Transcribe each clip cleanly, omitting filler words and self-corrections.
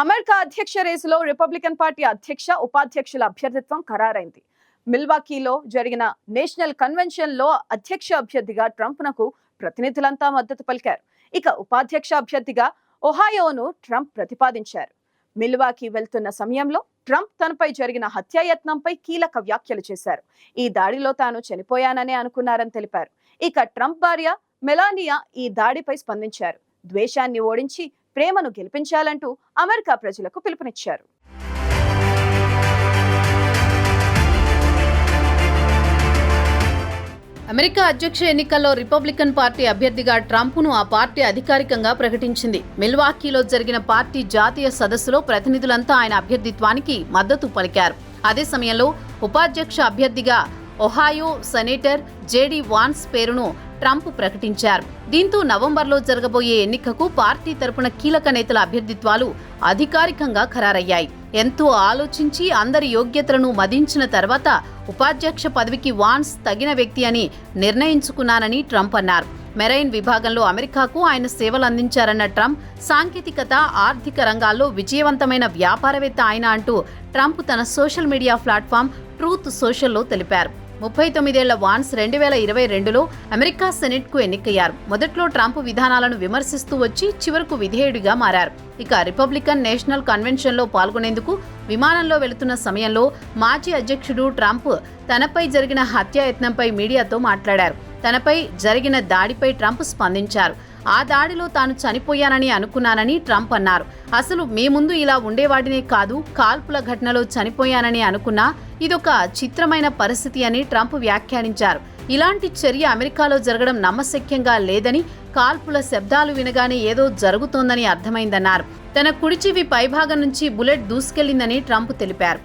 America అధ్యక్ష రేసులో Republican party అధ్యక్ష ఉపాధ్యక్షుల అభ్యర్థిత్వం ఖరారైంది. మిల్వాకీలో జరిగిన నేషనల్ కన్వెన్షన్ లో అధ్యక్ష అభ్యర్థిగా ట్రంప్నకు ప్రతినిధులంతా మద్దతు పలికారు. ఇక ఉపాధ్యక్ష అభ్యర్థిగా ఒహాయోను ట్రంప్ ప్రతిపాదించారు. మిల్వాకీ వెళ్తున్న సమయంలో ట్రంప్ తనపై జరిగిన హత్యాయత్నంపై కీలక వ్యాఖ్యలు చేశారు. ఈ దాడిలో తాను చనిపోయాననే అనుకున్నారని తెలిపారు. ఇక ట్రంప్ భార్య మెలానియా ఈ దాడిపై స్పందించారు. ద్వేషాన్ని ఓడించి ప్రేమను గెలిపించాలంటూ అమెరికా ప్రజలకు పిలుపునిచ్చారు. అమెరికా అధ్యక్ష ఎన్నికల్లో రిపబ్లికన్ పార్టీ అభ్యర్థిగా ట్రంప్ను ఆ పార్టీ అధికారికంగా ప్రకటించింది. మిల్వాకీలో జరిగిన పార్టీ జాతీయ సదస్సులో ప్రతినిధులంతా ఆయన అభ్యర్థిత్వానికి మద్దతు పలికారు. అదే సమయంలో ఉపాధ్యక్ష అభ్యర్థిగా ఒహాయో సెనేటర్ జేడీ వాన్స్ పేరును ట్రంప్ ప్రకటించారు. దీంతో నవంబర్లో జరగబోయే ఎన్నికకు పార్టీ తరపున కీలక నేతల అభ్యర్థిత్వాలు అధికారికంగా ఖరారయ్యాయి. ఎంతో ఆలోచించి అందరి యోగ్యతలను మదించిన తర్వాత ఉపాధ్యక్ష పదవికి వాన్స్ తగిన వ్యక్తి అని నిర్ణయించుకున్నానని ట్రంప్ అన్నారు. మెరైన్ విభాగంలో అమెరికాకు ఆయన సేవలు అందించారన్న ట్రంప్, సాంకేతికత, ఆర్థిక రంగాల్లో విజయవంతమైన వ్యాపారవేత్త ఆయన అంటూ ట్రంప్ తన సోషల్ మీడియా ప్లాట్ఫామ్ ట్రూత్ సోషల్లో తెలిపారు. 39 ఏళ్ల వాన్స్ 2022లో అమెరికా సెనెట్కు ఎన్నికయ్యారు. మొదట్లో ట్రంప్ విధానాలను విమర్శిస్తూ వచ్చి చివరకు విధేయుడిగా మారారు. ఇక రిపబ్లికన్ నేషనల్ కన్వెన్షన్లో పాల్గొనేందుకు విమానంలో వెళుతున్న సమయంలో మాజీ అధ్యక్షుడు ట్రంప్ తనపై జరిగిన హత్యాయత్నంపై మీడియాతో మాట్లాడారు. తనపై జరిగిన దాడిపై ట్రంప్ స్పందించారు. ఆ దాడిలో తాను చనిపోయానని అనుకున్నానని ట్రంప్ అన్నారు. అసలు మీ ముందు ఇలా ఉండేవాడినే కాదు, కాల్పుల ఘటనలో చనిపోయానని అనుకున్నా. ఇదొక చిత్రమైన పరిస్థితి అని ట్రంప్ వ్యాఖ్యానించారు. ఇలాంటి చర్య అమెరికాలో జరగడం నమ్మశక్యంగా లేదని, కాల్పుల శబ్దాలు వినగానే ఏదో జరుగుతోందని అర్థమైందన్నారు. తన కుడిచెవి పైభాగం నుంచి బుల్లెట్ దూసుకెళ్లిందని ట్రంప్ తెలిపారు.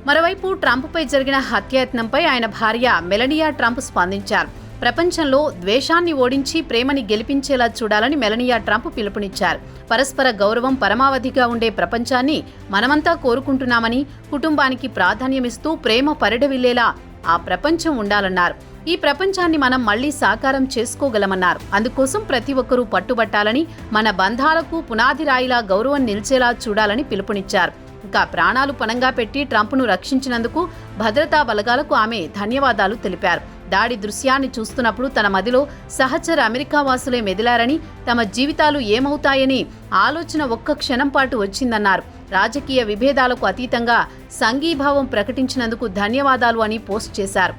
మరోవైపు ట్రంప్పై జరిగిన హత్యాయత్నంపై ఆయన భార్య మెలనియా ట్రంప్ స్పందించారు. ప్రపంచంలో ద్వేషాన్ని ఓడించి ప్రేమని గెలిపించేలా చూడాలని మెలనియా ట్రంప్ పిలుపునిచ్చారు. పరస్పర గౌరవం పరమావధిగా ఉండే ప్రపంచాన్ని మనమంతా కోరుకుంటున్నామని, కుటుంబానికి ప్రాధాన్యమిస్తూ ప్రేమ పరిడవిల్లేలా ఆ ప్రపంచం ఉండాలన్నారు. ఈ ప్రపంచాన్ని మనం మళ్లీ సాకారం చేసుకోగలమన్నారు. అందుకోసం ప్రతి ఒక్కరూ పట్టుబట్టాలని, మన బంధాలకు పునాది రాయిలా గౌరవం నిలిచేలా చూడాలని పిలుపునిచ్చారు. ఇంకా ప్రాణాలు పణంగా పెట్టి ట్రంప్ను రక్షించినందుకు భద్రతా బలగాలకు ఆమె ధన్యవాదాలు తెలిపారు. దాడి దృశ్యాన్ని చూస్తున్నప్పుడు తన మదిలో సహచర అమెరికా వాసులే మెదిలారని, తమ జీవితాలు ఏమవుతాయని ఆలోచన ఒక్క క్షణం పాటు వచ్చిందన్నారు. రాజకీయ విభేదాలకు అతీతంగా సంఘీభావం ప్రకటించినందుకు ధన్యవాదాలు అని పోస్ట్ చేశారు.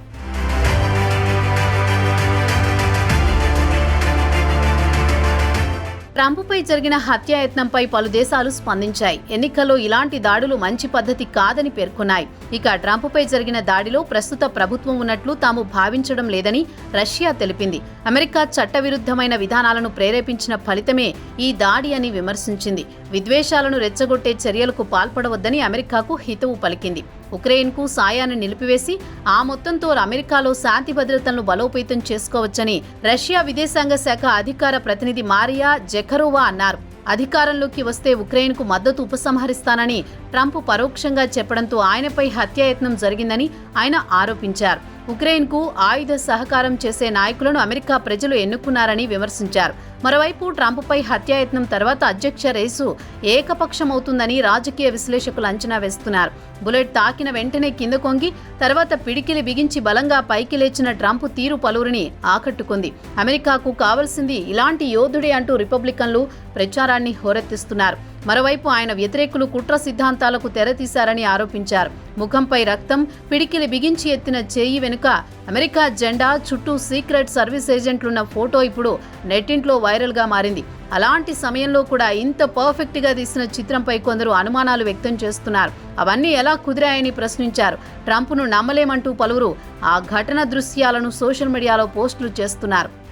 ట్రంప్పై జరిగిన హత్యాయత్నంపై పలు దేశాలు స్పందించాయి. ఎన్నికల్లో ఇలాంటి దాడులు మంచి పద్ధతి కాదని పేర్కొన్నాయి. ఇక ట్రంప్పై జరిగిన దాడిలో ప్రస్తుత ప్రభుత్వం ఉన్నట్లు తాము భావించడం లేదని రష్యా తెలిపింది. అమెరికా చట్టవిరుద్ధమైన విధానాలను ప్రేరేపించిన ఫలితమే ఈ దాడి అని విమర్శించింది. విద్వేషాలను రెచ్చగొట్టే చర్యలకు పాల్పడవద్దని అమెరికాకు హితవు పలికింది. ఉక్రెయిన్కు సాయాన్ని నిలిపివేసి ఆ మొత్తంతో అమెరికాలో శాంతి భద్రతలను బలోపేతం చేసుకోవచ్చని రష్యా విదేశాంగ శాఖ అధికార ప్రతినిధి మారియా జెఖరోవా అన్నారు. అధికారంలోకి వస్తే ఉక్రెయిన్కు మద్దతు ఉపసంహరిస్తానని ట్రంప్ పరోక్షంగా చెప్పడంతో ఆయనపై హత్యాయత్నం జరిగిందని ఆయన ఆరోపించారు. ఉక్రెయిన్కు ఆయుధ సహకారం చేసే నాయకులను అమెరికా ప్రజలు ఎన్నుకున్నారని విమర్శించారు. మరోవైపు ట్రంప్పై హత్యాయత్నం తర్వాత అధ్యక్ష రేసు ఏకపక్షమవుతుందని రాజకీయ విశ్లేషకులు అంచనా వేస్తున్నారు. బుల్లెట్ తాకిన వెంటనే కింద కొంగి తర్వాత పిడికిలి బిగించి బలంగా పైకి లేచిన ట్రంప్ తీరు పలువురిని ఆకట్టుకుంది. అమెరికాకు కావలసింది ఇలాంటి యోధుడే అంటూ రిపబ్లికన్లు ప్రచారాన్ని హోరెత్తిస్తున్నారు. మరోవైపు ఆయన వ్యతిరేకులు కుట్ర సిద్ధాంతాలకు తెరతీశారని ఆరోపించారు. ముఖంపై రక్తం, పిడికిలి బిగించి ఎత్తిన చేయి వెనుక అమెరికా జెండా, చుట్టూ సీక్రెట్ సర్వీస్ ఏజెంట్లున్న ఫోటో ఇప్పుడు నెట్టింట్లో వైరల్గా మారింది. అలాంటి సమయంలో కూడా ఇంత పర్ఫెక్ట్గా తీసిన చిత్రంపై కొందరు అనుమానాలు వ్యక్తం చేస్తున్నారు. అవన్నీ ఎలా కుదిరాయని ప్రశ్నించారు. ట్రంప్ను నమ్మలేమంటూ పలువురు ఆ ఘటన దృశ్యాలను సోషల్ మీడియాలో పోస్టులు చేస్తున్నారు.